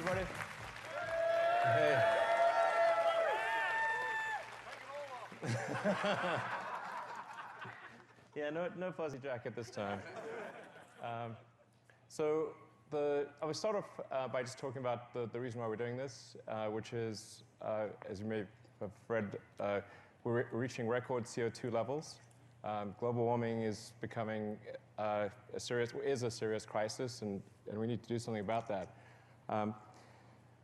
everybody? Hey. Yeah, no fuzzy jacket this time. So I will start off by just talking about the reason why we're doing this, which is, as you may have read, we're reaching record CO2 levels. Global warming is becoming a serious crisis, and we need to do something about that.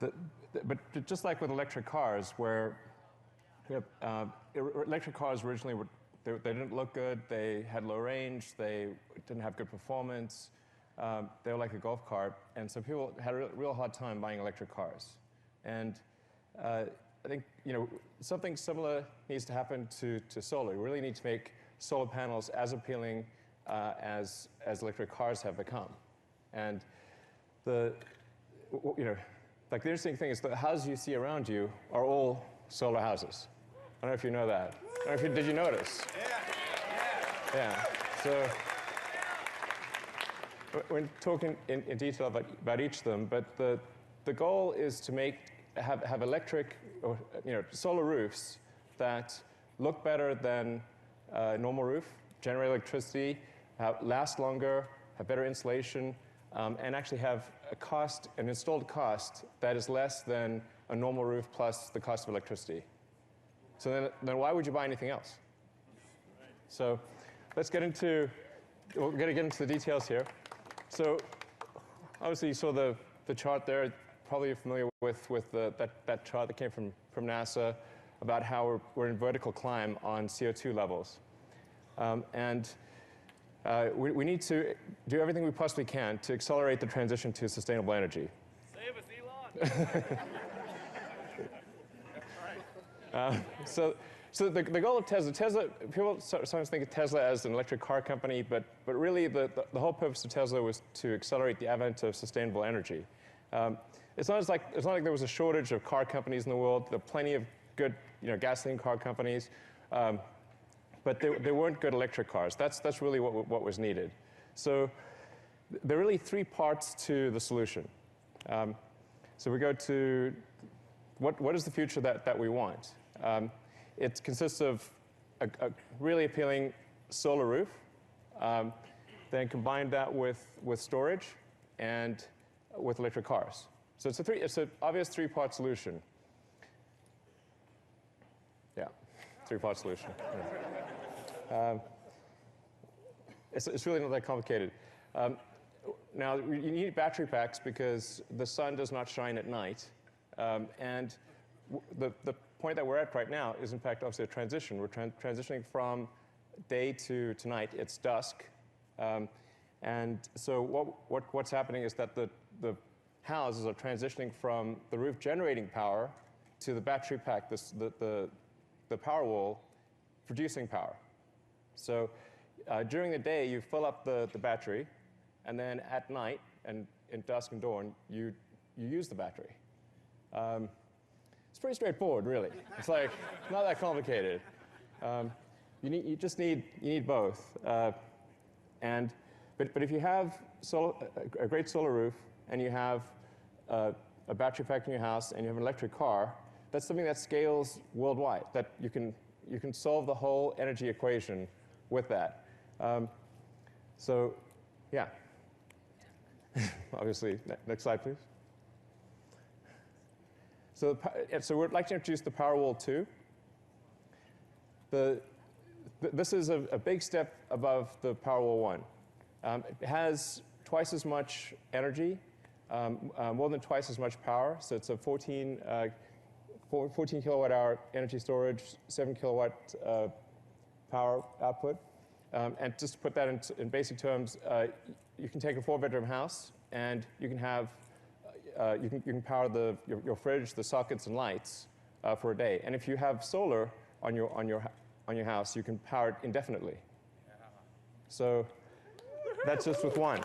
But just like with electric cars, where electric cars originally they didn't look good, they had low range, they didn't have good performance, they were like a golf cart, and so people had a real hard time buying electric cars. And I think something similar needs to happen to solar. We really need to make solar panels as appealing as electric cars have become. And the interesting thing is the houses you see around you are all solar houses. I don't know if you know that. Did you notice? Yeah. So we're talking in detail about each of them, but the goal is to have electric or solar roofs that look better than a normal roof, generate electricity, last longer, have better insulation, and actually have an installed cost that is less than a normal roof plus the cost of electricity. So then why would you buy anything else? So we're going to get into the details here. So obviously you saw the chart there. Probably you're familiar with that chart that came from NASA about how we're in vertical climb on CO2 levels. We need to do everything we possibly can to accelerate the transition to sustainable energy. Save us, Elon! So the goal of Tesla, people sometimes think of Tesla as an electric car company, but really the whole purpose of Tesla was to accelerate the advent of sustainable energy. It's not like there was a shortage of car companies in the world. There are plenty of good gasoline car companies, but there weren't good electric cars. That's really what was needed. So there are really three parts to the solution. So we go to what is the future that we want? It consists of a really appealing solar roof, then combine that with storage and with electric cars. So it's an obvious three-part solution. Yeah, three-part solution. Yeah. It's really not that complicated. Now, you need battery packs because the sun does not shine at night. And the point that we're at right now is, in fact, obviously a transition. We're transitioning from day to night. It's dusk. And so what's happening is that the houses are transitioning from the roof generating power to the battery pack, the power wall, producing power. So during the day, you fill up the battery, and then at night, and in dusk and dawn, you use the battery. It's pretty straightforward, really. It's like not that complicated. You just need both. But if you have a great solar roof and you have a battery pack in your house and you have an electric car, that's something that scales worldwide. That you can solve the whole energy equation with that. So yeah. Obviously, next slide, please. So we'd like to introduce the Powerwall 2. This is a big step above the Powerwall 1. It has twice as much energy, more than twice as much power. So it's a 14 kilowatt-hour energy storage, 7 kilowatt power output. And just to put that in basic terms, you can take a 4-bedroom house and you can have you can power your fridge, the sockets, and lights for a day. And if you have solar on your house, you can power it indefinitely. Yeah. So that's just with one.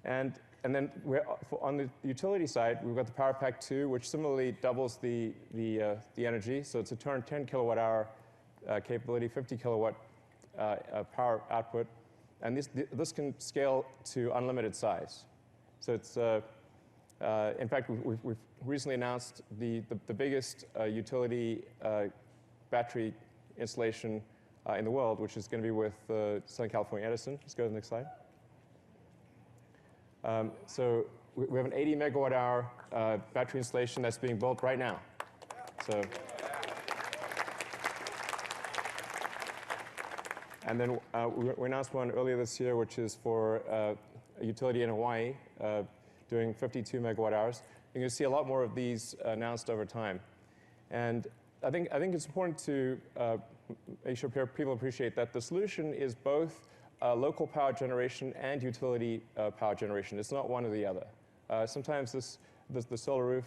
And then on the utility side, we've got the Power Pack 2, which similarly doubles the energy. So it's a 10 kilowatt-hour capability, 50 kilowatt power output. And this can scale to unlimited size. So it's, in fact, we've recently announced the biggest utility battery installation in the world, which is going to be with Southern California Edison. Let's go to the next slide. So we have an 80 megawatt hour battery installation that's being built right now. So, and then we announced one earlier this year, which is for a utility in Hawaii doing 52 megawatt hours. You're going to see a lot more of these announced over time. And I think it's important to make sure people appreciate that the solution is both local power generation and utility power generation. It's not one or the other. Sometimes the solar roof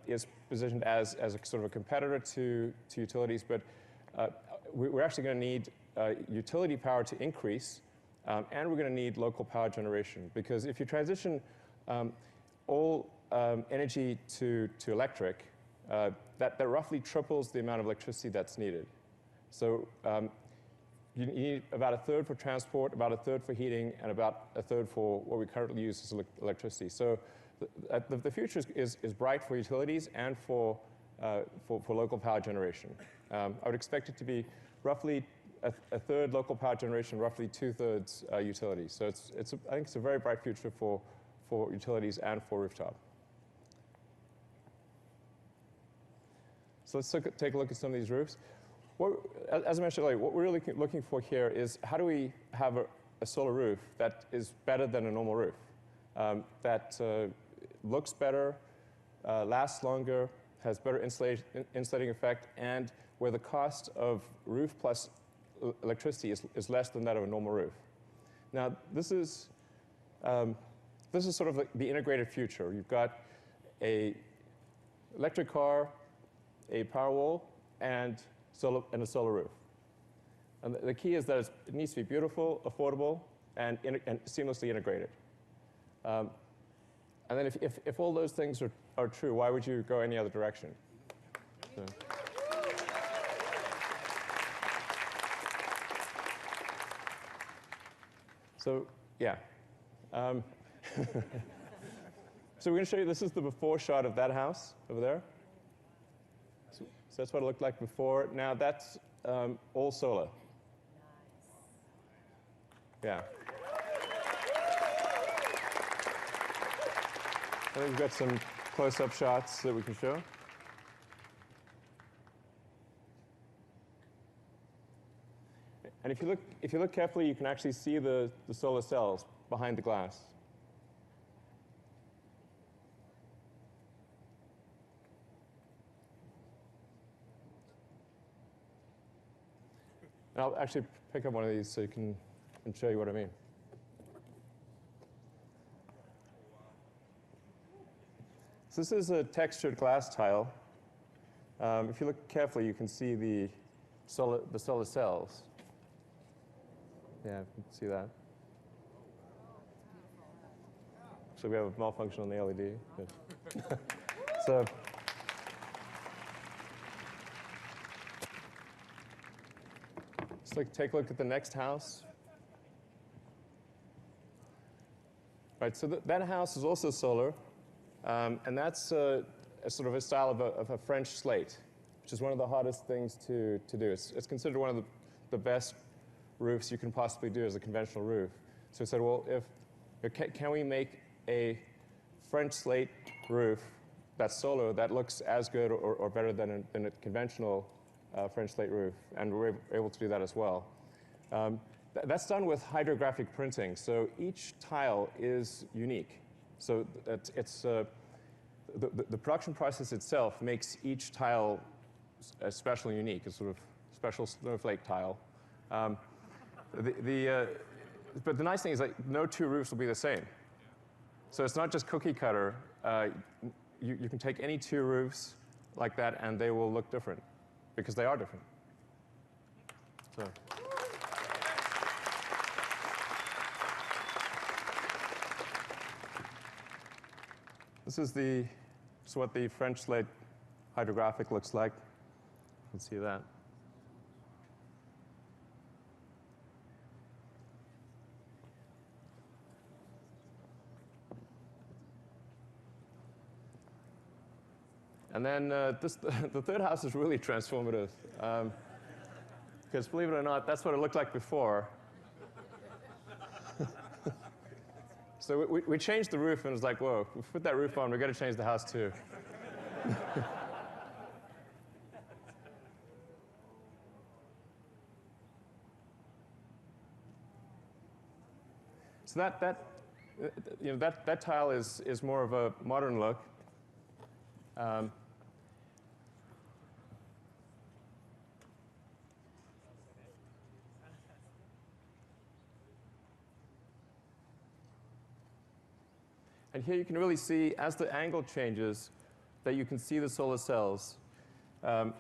is positioned as a sort of a competitor to utilities, but we're actually going to need utility power to increase, and we're going to need local power generation. Because if you transition all energy to electric, that roughly triples the amount of electricity that's needed. So you need about a third for transport, about a third for heating, and about a third for what we currently use as electricity. So the future is bright for utilities and for local power generation. I would expect it to be roughly a third local power generation, roughly two-thirds utilities. So I think it's a very bright future for utilities and for rooftop. So let's take a look at some of these roofs. As I mentioned earlier, what we're really looking for here is how do we have a solar roof that is better than a normal roof, that looks better, lasts longer, has better insulating effect, and where the cost of roof plus electricity is less than that of a normal roof. Now, this is sort of the integrated future. You've got a electric car, a Powerwall, and a solar roof. And the key is that it needs to be beautiful, affordable, and seamlessly integrated. And then if all those things are true, why would you go any other direction? So yeah. So we're going to show you, this is the before shot of that house over there. So that's what it looked like before. Now that's all solar. Yeah. I think we've got some close-up shots that we can show. And if you look carefully, you can actually see the solar cells behind the glass. And I'll actually pick up one of these so you can show you what I mean. So this is a textured glass tile. If you look carefully, you can see the solar cells. Yeah, you can see that. So we have a malfunction on the LED. Good. So let's take a look at the next house. Right, so that house is also solar, and that's a sort of a style of a French slate, which is one of the hardest things to do. It's considered one of the best roofs you can possibly do as a conventional roof. So we said, well, can we make a French slate roof that's solar that looks as good or better than a conventional French slate roof? And we're able to do that as well. That's done with hydrographic printing. So each tile is unique. So it's the production process itself makes each tile special and unique. It's sort of special snowflake tile. But the nice thing is that no two roofs will be the same. So it's not just cookie cutter. You can take any two roofs like that, and they will look different because they are different. So. This is what the French slate hydrographic looks like. You can see that. And then the third house is really transformative. Because believe it or not, that's what it looked like before. So we changed the roof, and it was like, whoa, we put that roof on, we've got to change the house too. So that tile is more of a modern look. And here you can really see, as the angle changes, that you can see the solar cells. Here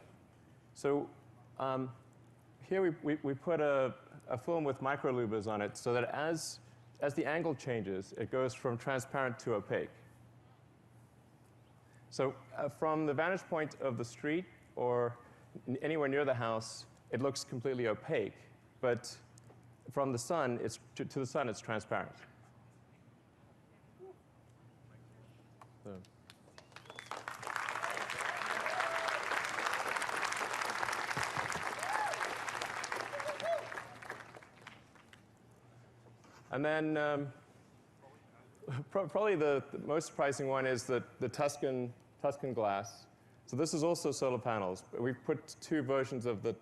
we put a film with microlouvers on it so that as the angle changes, it goes from transparent to opaque. So from the vantage point of the street or anywhere near the house, it looks completely opaque. But from the sun, to the sun, it's transparent. So. And then probably the most surprising one is the Tuscan glass. So this is also solar panels. We've put two versions of the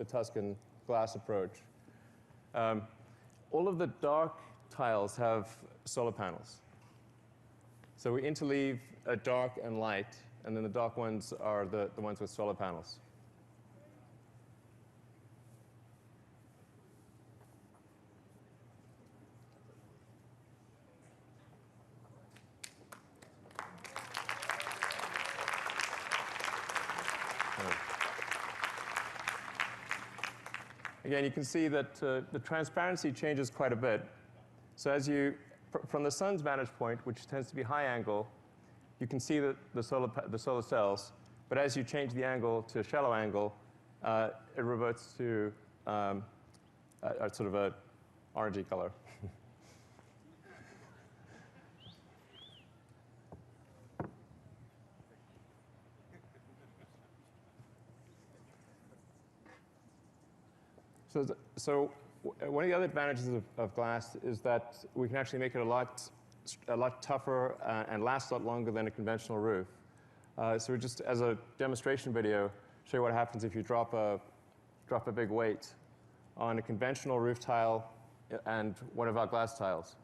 Tuscan glass approach. All of the dark tiles have solar panels. So we interleave dark and light, and then the dark ones are the ones with solar panels. Again, you can see that the transparency changes quite a bit. So from the sun's vantage point, which tends to be high angle, you can see the solar cells. But as you change the angle to shallow angle, it reverts to a sort of a orangey color. So one of the other advantages of glass is that we can actually make it a lot tougher and last a lot longer than a conventional roof. So we just, as a demonstration video, show you what happens if you drop a big weight on a conventional roof tile and one of our glass tiles.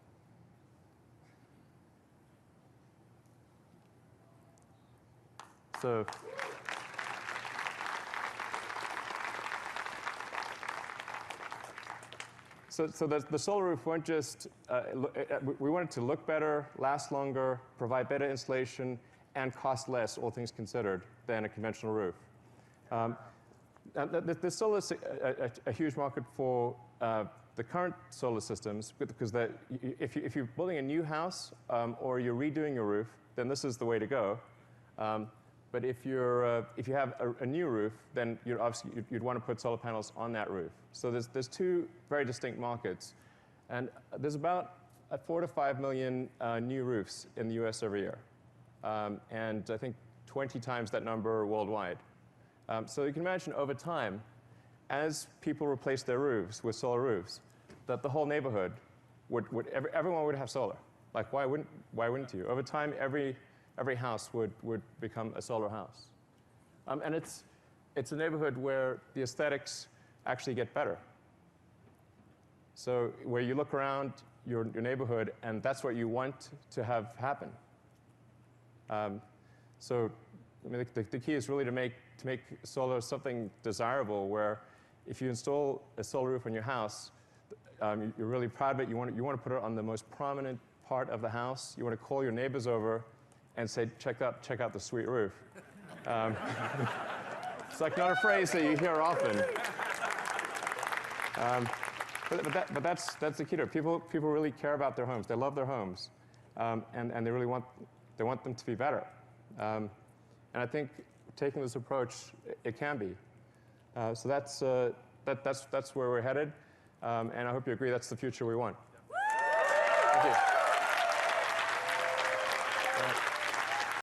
So the solar roof weren't just, we wanted to look better, last longer, provide better insulation, and cost less, all things considered, than a conventional roof. There's still a huge market for the current solar systems, because if you're building a new house or you're redoing your roof, then this is the way to go. But if you have a new roof, then you'd want to put solar panels on that roof. So there's two very distinct markets, and there's about 4 to 5 million new roofs in the U.S. every year, and I think 20 times that number worldwide. So you can imagine over time, as people replace their roofs with solar roofs, that the whole neighborhood everyone would have solar. Like why wouldn't you? Over time, every house would become a solar house. And it's a neighborhood where the aesthetics actually get better. So where you look around your neighborhood, and that's what you want to have happen. So I mean, the key is really to make solar something desirable, where if you install a solar roof on your house, you're really proud of it. You want to put it on the most prominent part of the house. You want to call your neighbors over and say, check out the sweet roof. It's like not a phrase that you hear often. But that's the key to it. People really care about their homes. They love their homes, and they really want them to be better. And I think taking this approach, it can be. So that's where we're headed, and I hope you agree that's the future we want. Thank you.